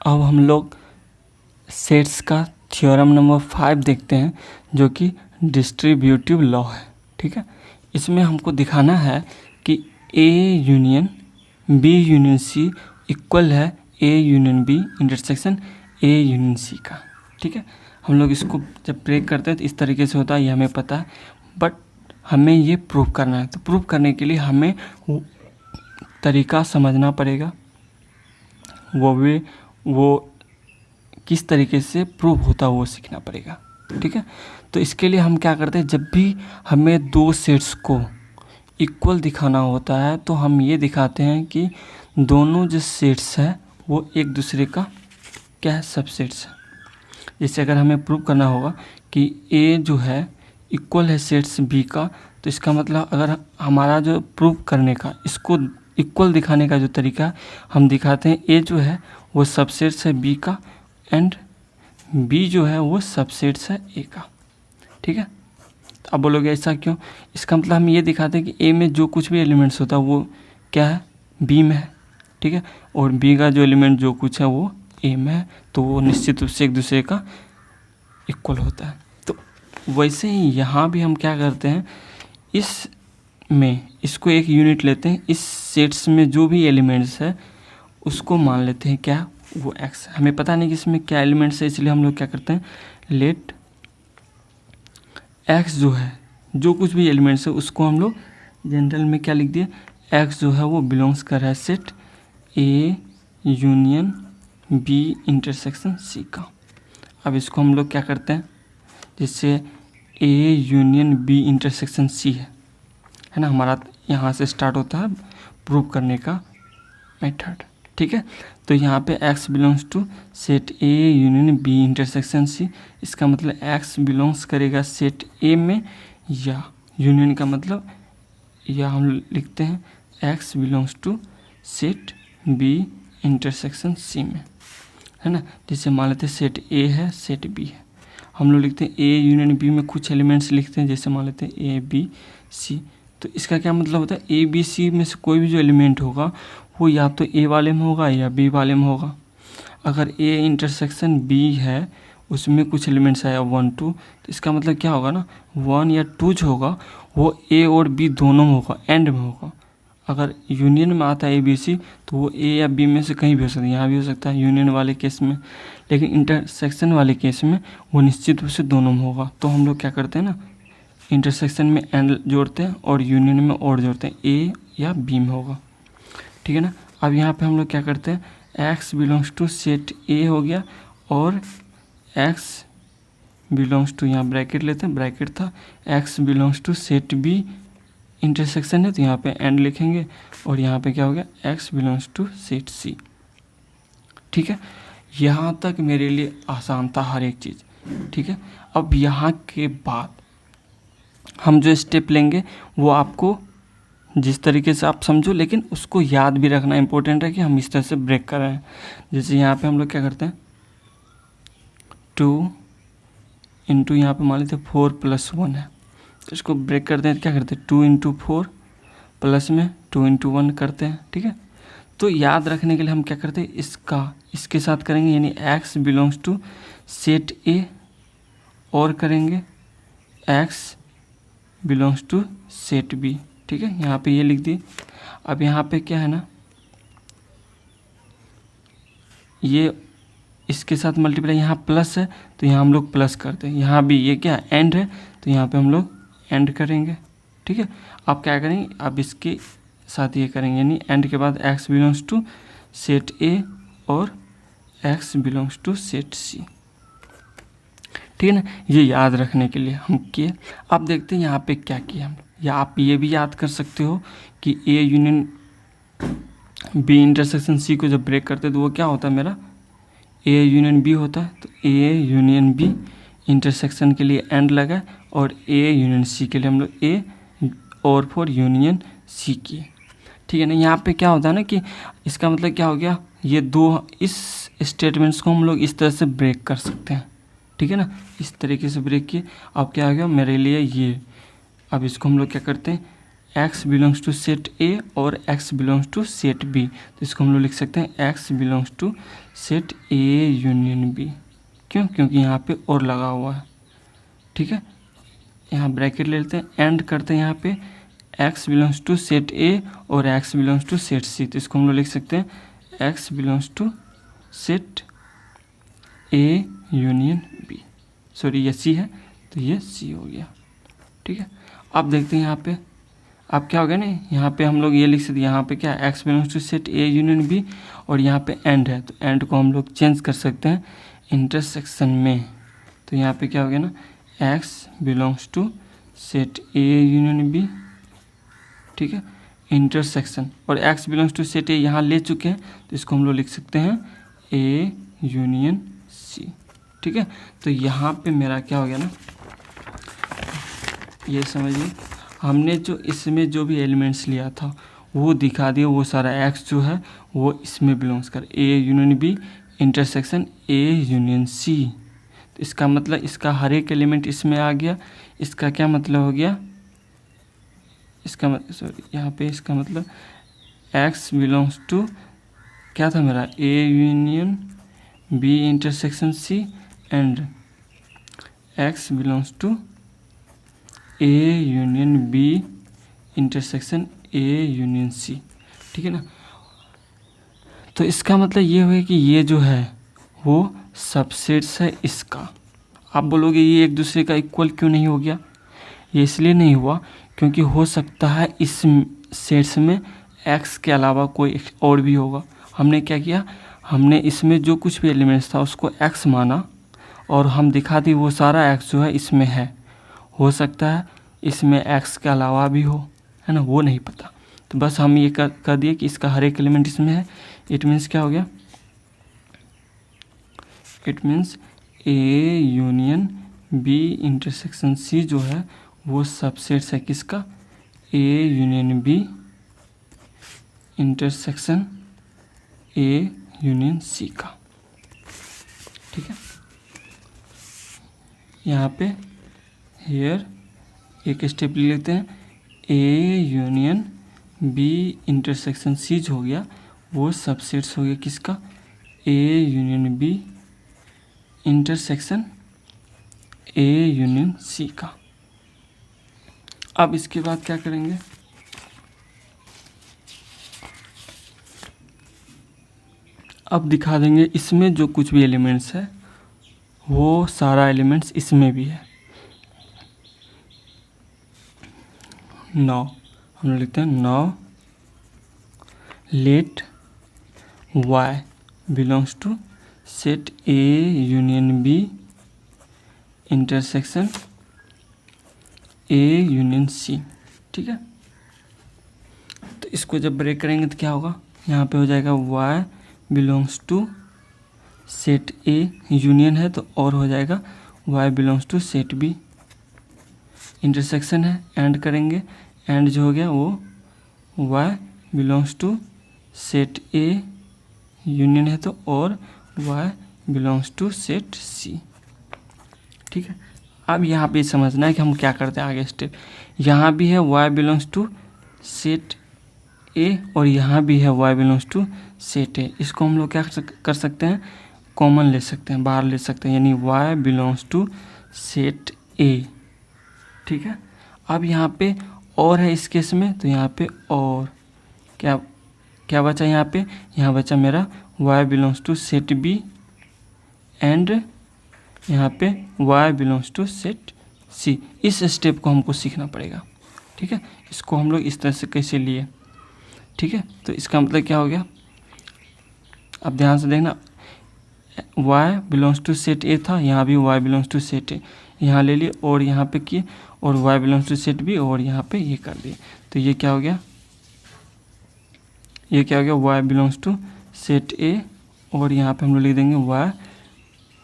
अब हम लोग सेट्स का थ्योरम नंबर 5 देखते हैं, जो कि डिस्ट्रीब्यूटिव लॉ है। ठीक है, इसमें हमको दिखाना है कि A union B union C equal है A union B intersection A union C का। ठीक है, हम लोग इसको जब ब्रेक करते हैं तो इस तरीके से होता है, ये हमें पता है, बट हमें ये प्रूव करना है। तो प्रूव करने के लिए हमें तरीका समझना पड़ेगा, वो किस तरीके से प्रूव होता है वो सीखना पड़ेगा। ठीक है, तो इसके लिए हम क्या करते हैं, जब भी हमें दो सेट्स को इक्वल दिखाना होता है तो हम ये दिखाते हैं कि दोनों जो सेट्स है वो एक दूसरे का क्या है, सबसेट्स है। जैसे अगर हमें प्रूव करना होगा कि ए जो है इक्वल है सेट्स बी का, तो इसका मतलब अगर हमारा जो प्रूव करने का, इसको इक्वल दिखाने का जो तरीका है, हम दिखाते हैं ए जो है वो सबसेट्स है बी का एंड बी जो है वो सबसेट्स है ए का। ठीक है, तो अब बोलोगे ऐसा क्यों? इसका मतलब हम ये दिखाते हैं कि ए में जो कुछ भी एलिमेंट्स होता है वो क्या है, बी में है। ठीक है, और बी का जो एलिमेंट जो कुछ है वो ए में है, तो वो निश्चित रूप से एक दूसरे का इक्वल होता है। तो वैसे ही यहाँ भी हम क्या करते हैं, इसको एक यूनिट लेते हैं, इस सेट्स में जो भी एलिमेंट्स है उसको मान लेते हैं क्या, वो एक्स। हमें पता नहीं कि इसमें क्या एलिमेंट्स है, इसलिए हम लोग क्या करते हैं, लेट एक्स जो है, जो कुछ भी एलिमेंट्स है उसको हम लोग जनरल में क्या लिख दिए, एक्स जो है वो बिलोंग्स कर रहा है set A union B intersection C का। अब इसको हम लोग क्या करते हैं, जिससे A union B intersection C है ना, हमारा यहाँ से स्टार्ट होता है प्रूव करने का मेथड। ठीक है, तो यहाँ पे x belongs to set A union B intersection C, इसका मतलब x बिलोंग्स करेगा सेट ए में, या यूनियन का मतलब या हम लिखते हैं x belongs to set B intersection C में, है ना। जैसे मान लेते हैं सेट ए है सेट बी है, हम लोग लिखते हैं ए यूनियन बी में कुछ एलिमेंट्स लिखते हैं, जैसे मान लेते हैं ए बी सी। तो इसका क्या मतलब होता है, ए बी सी में से कोई भी जो एलिमेंट होगा वो या तो ए वाले में होगा या बी वाले में होगा। अगर ए इंटरसेक्शन बी है उसमें कुछ एलिमेंट्स आया 1 2, तो इसका मतलब क्या होगा ना, 1 या 2 जो होगा वो ए और बी दोनों में होगा, एंड में होगा। अगर यूनियन में आता है ए बी सी तो वो ए या बी में से कहीं भी हो सकता है, यहाँ भी हो सकता है यूनियन वाले केस में, लेकिन इंटरसेक्शन वाले केस में वो निश्चित रूप से दोनों में होगा। तो हम लोग क्या करते हैं ना, इंटरसेक्शन में एंड जोड़ते हैं और यूनियन में और जोड़ते हैं, ए या बी में होगा। ठीक है ना। अब यहाँ पे हम लोग क्या करते हैं, x belongs to set A हो गया और x बिलोंग्स टू, यहाँ ब्रैकेट लेते हैं, ब्रैकेट था, x belongs to set B intersection है तो यहाँ पे एंड लिखेंगे, और यहाँ पे क्या हो गया, x belongs to set C. ठीक है, यहाँ तक मेरे लिए आसान था हर एक चीज़। ठीक है, अब यहाँ के बाद हम जो स्टेप लेंगे वो आपको जिस तरीके से आप समझो, लेकिन उसको याद भी रखना इंपॉर्टेंट है कि हम इस तरह से ब्रेक कर रहे हैं। जैसे यहाँ पे हम लोग क्या करते हैं, 2 इंटू यहाँ पे मान लेते 4 + 1 है, तो इसको ब्रेक करते हैं, क्या करते हैं 2 × 4 प्लस में 2 × 1 करते हैं। ठीक है, तो याद रखने के लिए हम क्या करते हैं, इसके साथ करेंगे, यानी x belongs to set A, और करेंगे x belongs to set B. ठीक है, यहाँ पे ये लिख दिए। अब यहाँ पे क्या है ना, ये इसके साथ मल्टीप्लाई, यहाँ प्लस है तो यहाँ हम लोग प्लस करते हैं, यहाँ भी ये क्या एंड है तो यहाँ पे हम लोग एंड करेंगे। ठीक है, आप क्या करेंगे, अब इसके साथ ये करेंगे, यानी एंड के बाद x belongs to set A और x belongs to set C. ठीक है ना, ये याद रखने के लिए हम किए। अब देखते हैं यहाँ पे क्या किया हम, या आप ये भी याद कर सकते हो कि A union B intersection C को जब ब्रेक करते हैं तो वो क्या होता है, मेरा ए यूनियन बी होता है। तो ए यूनियन बी इंटरसेक्शन के लिए एंड लगा, और ए यूनियन सी के लिए हम लोग ए और फॉर यूनियन सी किए। ठीक है ना, यहाँ पे क्या होता है ना कि इसका मतलब क्या हो गया, ये दो इस स्टेटमेंट्स को हम लोग इस तरह से ब्रेक कर सकते हैं। ठीक है ना, इस तरीके से ब्रेक किए। अब क्या हो गया मेरे लिए ये, अब इसको हम लोग क्या करते हैं, x belongs to set A और x belongs to set B, तो इसको हम लोग लिख सकते हैं x belongs to set A union B. क्यों? क्योंकि यहाँ पे और लगा हुआ है, ठीक है। यहाँ ब्रैकेट ले लेते हैं, एंड करते हैं यहाँ पे X belongs to set A और x belongs to set C, तो इसको हम लोग लिख सकते हैं x belongs to set A union B. Sorry ये सी है तो ये सी हो गया, ठीक है। अब देखते हैं यहाँ पे अब क्या हो गया ना, यहाँ पे हम लोग ये लिख सकते हैं, यहाँ पे क्या X belongs to set A union B और यहाँ पे एंड है, तो एंड को हम लोग चेंज कर सकते हैं इंटरसेक्शन में। तो यहाँ पे क्या हो गया ना, X belongs to set A union B, ठीक है, इंटरसेक्शन, और x belongs to set A यहाँ ले चुके हैं तो इसको हम लोग लिख सकते हैं ए यूनियन सी, ठीक है। तो यहाँ पे मेरा क्या हो गया ना, ये समझिए हमने जो इसमें जो भी एलिमेंट्स लिया था वो दिखा दिया, वो सारा एक्स जो है वो इसमें बिलोंग्स कर A union B intersection A union C. तो इसका मतलब इसका हर एक एलिमेंट इसमें आ गया। इसका क्या मतलब हो गया, इसका सॉरी यहाँ पे इसका मतलब एक्स बिलोंग्स टू क्या था मेरा, A union B intersection C and x belongs to A union B intersection A union C, ठीक है ना। तो इसका मतलब ये हुआ कि ये जो है वो सबसेट्स है इसका। आप बोलोगे ये एक दूसरे का इक्वल क्यों नहीं हो गया, ये इसलिए नहीं हुआ क्योंकि हो सकता है इस सेट्स में एक्स के अलावा कोई और भी होगा। हमने क्या किया, हमने इसमें जो कुछ भी एलिमेंट्स था उसको एक्स माना और हम दिखा दी वो सारा एक्स जो है इसमें है। हो सकता है इसमें एक्स के अलावा भी हो, है ना, वो नहीं पता। तो बस हम ये कर दिए कि इसका हर एक एलिमेंट इसमें है। इट मीन्स क्या हो गया, it means A union B intersection C जो है वो सबसेट्स है किसका, A union B intersection A union C का, ठीक है। यहाँ पे हेयर एक स्टेप ले लेते हैं, A union B intersection C जो हो गया वो सबसेट्स हो गया किसका, A union B intersection A union C का। अब इसके बाद क्या करेंगे, अब दिखा देंगे इसमें जो कुछ भी एलिमेंट्स है वो सारा एलिमेंट्स इसमें भी है। नाउ हम लोग लिखते हैं now let y belongs to set A union B intersection A union C, ठीक है। तो इसको जब ब्रेक करेंगे तो क्या होगा, यहाँ पे हो जाएगा y belongs to set A union है तो और हो जाएगा y belongs to set B intersection है, एंड करेंगे, एंड जो हो गया वो y belongs to set A union है तो और y belongs to set C, ठीक है। अब यहाँ पे समझना है कि हम क्या करते हैं आगे स्टेप। यहाँ भी है y belongs to set A और यहाँ भी है y belongs to set A. इसको हम लोग क्या कर सकते हैं, कॉमन ले सकते हैं, बाहर ले सकते हैं, यानी y belongs to set A, ठीक है। अब यहाँ पे और है इस केस में, तो यहाँ पे और क्या क्या बचा, यहाँ बचा मेरा y belongs to set B and यहाँ पे y belongs to set C. इस स्टेप को हमको सीखना पड़ेगा, ठीक है। इसको हम लोग इस तरह से कैसे लिए, ठीक है। तो इसका मतलब क्या हो गया, अब ध्यान से देखना, y belongs to set A था, यहाँ भी y belongs to set A यहाँ ले लिए और यहाँ पे किए, और y belongs to set B और यहाँ पे ये कर दिए। तो ये क्या हो गया, ये क्या हो गया, y belongs to set A और यहाँ पे हम लोग लिख देंगे वाई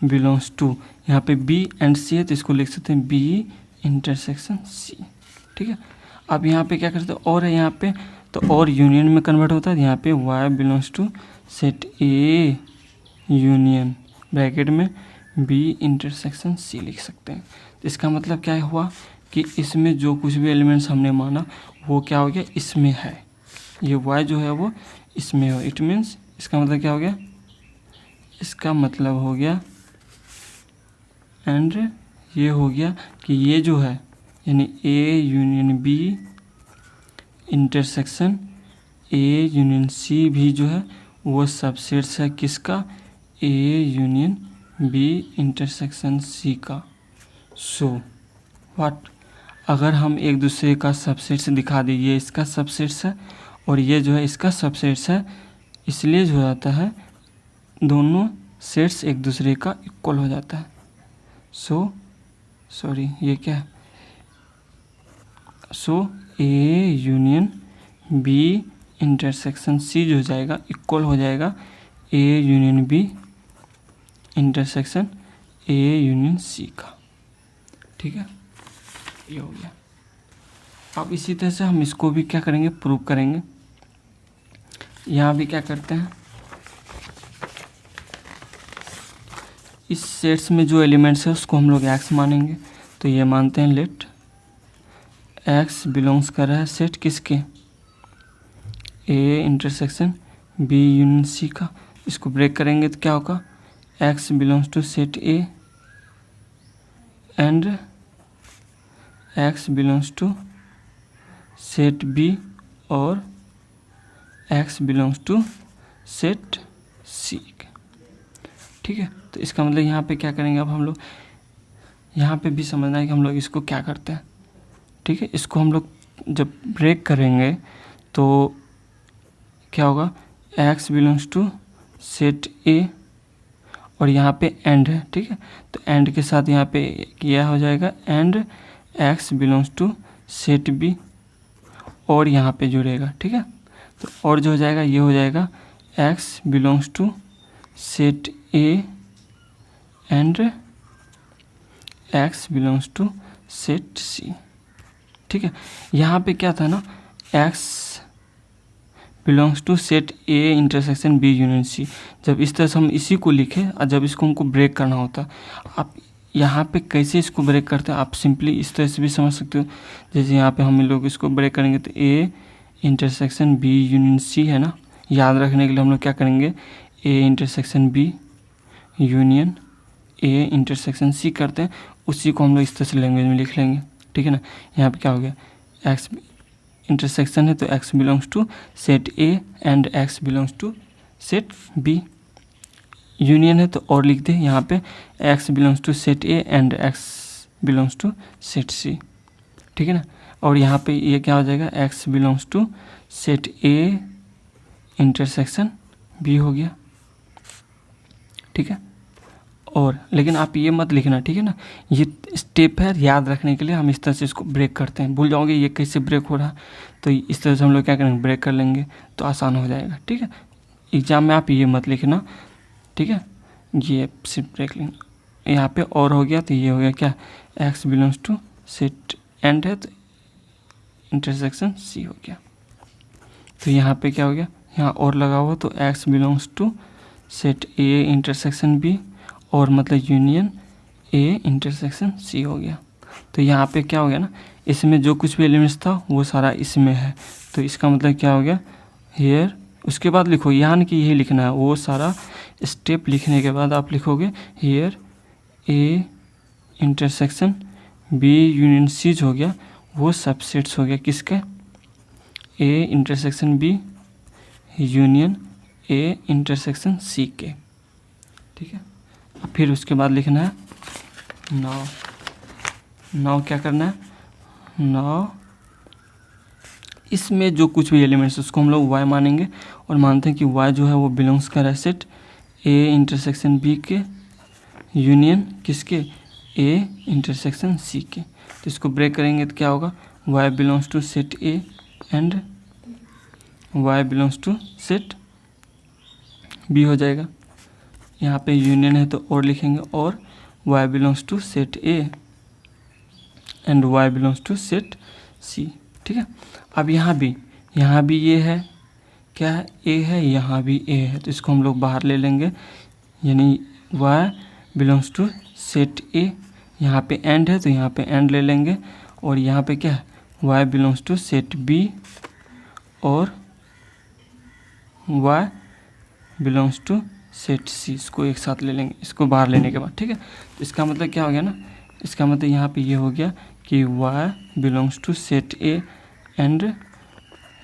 बिलोंग्स टू, यहाँ पे बी एंड सी है तो इसको लिख सकते हैं बी इंटरसेक्शन सी, ठीक है। अब यहाँ पे क्या करते हैं, और है यहाँ पे, तो और यूनियन में कन्वर्ट होता है, यहाँ पे y belongs to set A union bracket में बी इंटरसेक्शन सी लिख सकते हैं। तो इसका मतलब क्या हुआ कि इसमें जो कुछ भी एलिमेंट्स हमने माना वो क्या हो गया, इसमें है। ये y जो है वो इसमें हो। इट मीन्स इसका मतलब क्या हो गया, इसका मतलब हो गया एंड ये हो गया कि ये जो है यानी A union B intersection A union C भी जो है वो सबसेट्स है किसका, A union B intersection C का। सो व्हाट, अगर हम एक दूसरे का सबसेट्स दिखा दें, ये इसका सबसेट्स है और ये जो है इसका सबसेट्स है, इसलिए जो होता है दोनों सेट्स एक दूसरे का इक्वल हो जाता है। सॉरी ये क्या है, A union B intersection C जो हो जाएगा इक्वल हो जाएगा A union B intersection A union C का। ठीक है, ये हो गया। अब इसी तरह से हम इसको भी क्या करेंगे, प्रूव करेंगे। यहाँ भी क्या करते हैं, इस सेट्स में जो एलिमेंट्स है उसको हम लोग x मानेंगे। तो ये मानते हैं लेट x बिलोंग्स कर रहा है सेट किसके, A intersection B union C का। इसको ब्रेक करेंगे तो क्या होगा, x belongs to set A and x belongs to set B और x belongs to set C। ठीक है, तो इसका मतलब यहाँ पे क्या करेंगे, अब हम लोग यहाँ पे भी समझना है कि हम लोग इसको क्या करते हैं। ठीक है, इसको हम लोग जब ब्रेक करेंगे तो क्या होगा, x belongs to set A और यहाँ पे एंड है। ठीक है, तो एंड के साथ यहाँ पे यह हो जाएगा and x belongs to set B और यहाँ पे जुड़ेगा। ठीक है, तो और जो हो जाएगा ये हो जाएगा x belongs to set A and x belongs to set C। ठीक है, यहाँ पे क्या था ना, x belongs to set A intersection B union C। जब इस तरह से हम इसी को लिखे और जब इसको हमको ब्रेक करना होता, आप यहाँ पे कैसे इसको ब्रेक करते हैं, आप सिंपली इस तरह से भी समझ सकते हो। जैसे यहाँ पे हम लोग इसको ब्रेक करेंगे तो A intersection B union C है ना, याद रखने के लिए हम लोग क्या करेंगे, A intersection B union A intersection C करते हैं, उसी को हम लोग इस तरह से लैंग्वेज में लिख लेंगे। ठीक है ना, यहाँ पे क्या हो गया, x इंटरसेक्शन है तो x belongs to set A and x belongs to set B। Union है तो और लिख दे यहाँ पे x belongs to set A and x belongs to set C। ठीक है ना, और यहाँ पे ये क्या हो जाएगा, x belongs to set A intersection B हो गया। ठीक है, और लेकिन आप ये मत लिखना, ठीक है ना, ये स्टेप है याद रखने के लिए, हम इस तरह से इसको ब्रेक करते हैं। भूल जाओगे ये कैसे ब्रेक हो रहा, तो इस तरह से हम लोग क्या करेंगे, ब्रेक कर लेंगे तो आसान हो जाएगा। ठीक है, एग्जाम में आप ये मत लिखना। ठीक है, ये सिर्फ ब्रेक लेंगे। यहाँ पे और हो गया तो ये हो गया क्या, x belongs to set and है तो इंटरसेक्शन C हो गया। तो यहाँ पे क्या हो गया, यहाँ और लगा हुआ तो x belongs to set A intersection B और मतलब यूनियन A इंटरसेक्शन C हो गया। तो यहाँ पे क्या हो गया ना, इसमें जो कुछ भी एलिमेंट्स था वो सारा इसमें है, तो इसका मतलब क्या हो गया हेयर। उसके बाद लिखो, यहाँ कि यही लिखना है, वो सारा स्टेप लिखने के बाद आप लिखोगे here A intersection B union C हो गया, वो सबसेट्स हो गया किसके, A intersection B union A intersection C के। ठीक है, फिर उसके बाद लिखना है नाउ क्या करना है, नाउ इसमें जो कुछ भी एलिमेंट्स उसको हम लोग y मानेंगे और मानते हैं कि y जो है वो बिलोंग्स कर रहा है सेट A इंटरसेक्शन B के यूनियन किसके, A इंटरसेक्शन C के। तो इसको ब्रेक करेंगे तो क्या होगा, y belongs to set A and y belongs to set B हो जाएगा। यहाँ पे यूनियन है तो और लिखेंगे और y belongs to set A and y belongs to set C। ठीक है, अब यहाँ भी ये है, क्या है, A है, यहाँ भी A है, तो इसको हम लोग बाहर ले लेंगे, यानी y belongs to set A। यहाँ पे एंड है तो यहाँ पे एंड ले लेंगे और यहाँ पे क्या है, y belongs to set B और y belongs to set C. इसको एक साथ ले लेंगे, इसको बाहर लेने के बाद, ठीक है। तो इसका मतलब क्या हो गया ना, इसका मतलब यहाँ पे ये हो गया कि y belongs to set A and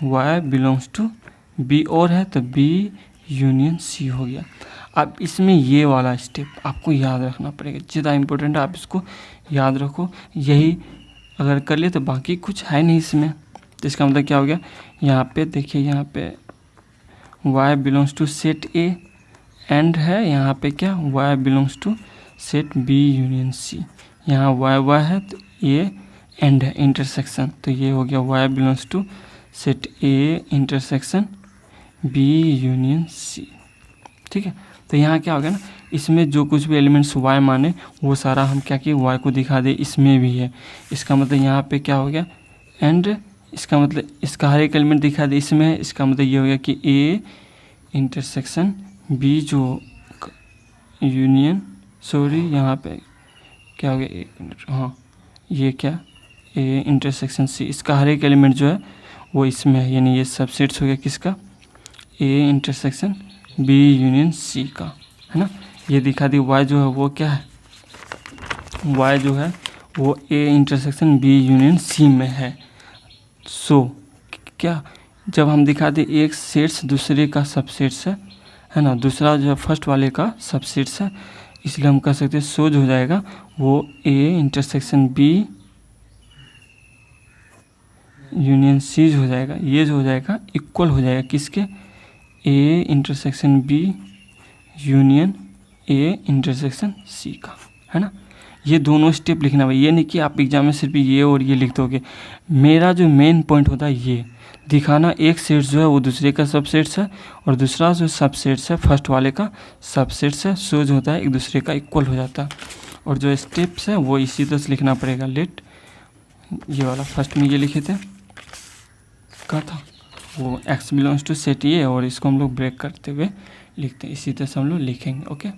y belongs to B, और है तो b यूनियन सी हो गया। अब इसमें ये वाला स्टेप आपको याद रखना पड़ेगा, ज़्यादा इंपॉर्टेंट है, आप इसको याद रखो। यही अगर कर लिए तो बाकी कुछ है नहीं इसमें। तो इसका मतलब क्या हो गया, यहाँ पे देखिए, यहाँ पे y belongs to set A and है, यहाँ पे क्या y belongs to set B union C. यहाँ y है तो ये एंड है, इंटरसेक्शन, तो ये हो गया y belongs to set A intersection B union C, ठीक है। तो यहाँ क्या हो गया ना, इसमें जो कुछ भी एलिमेंट्स y माने वो सारा हम क्या किए, y को दिखा दे, इसमें भी है। इसका मतलब यहाँ पे क्या हो गया, एंड इसका मतलब इसका हर एक एलिमेंट दिखा दे इसमें है। इसका मतलब ये हो गया कि ए इंटरसेक्शन बी जो यूनियन, सॉरी यहाँ पे क्या हो गया, एक मिनट, हाँ ये क्या, ए इंटरसेक्शन सी, इसका हर एक एलिमेंट जो है वो इसमें है, यानी ये सबसेट्स हो गया किसका, A intersection B union C का, है ना। ये दिखा दी y जो है वो क्या है, y जो है वो A intersection B union C में है। सो क्या, जब हम दिखा दे एक सेट्स दूसरे का सबसेट्स है ना, दूसरा जो फर्स्ट वाले का सबसेट्स है, इसलिए हम कह सकते हैं सो जो हो जाएगा वो A intersection B union C हो जाएगा, ये जो हो जाएगा इक्वल हो जाएगा किसके, A intersection B union A intersection C का, है ना। ये दोनों स्टेप लिखना भाई, ये नहीं कि आप एग्जाम में सिर्फ ये और ये लिख दोगे। मेरा जो मेन पॉइंट होता है ये दिखाना, एक सेट जो है वो दूसरे का सबसेट्स है और दूसरा जो सबसेट्स है फर्स्ट वाले का सबसेट्स है, सो जो होता है एक दूसरे का इक्वल हो जाता है। और जो स्टेप्स है वो इसी तरह से लिखना पड़ेगा। लेट, ये वाला फर्स्ट में ये लिखे थे क्या था, वो x बिलोंग्स टू सेट ये, और इसको हम लोग ब्रेक करते हुए लिखते हैं, इसी तरह से हम लोग लिखेंगे। ओके।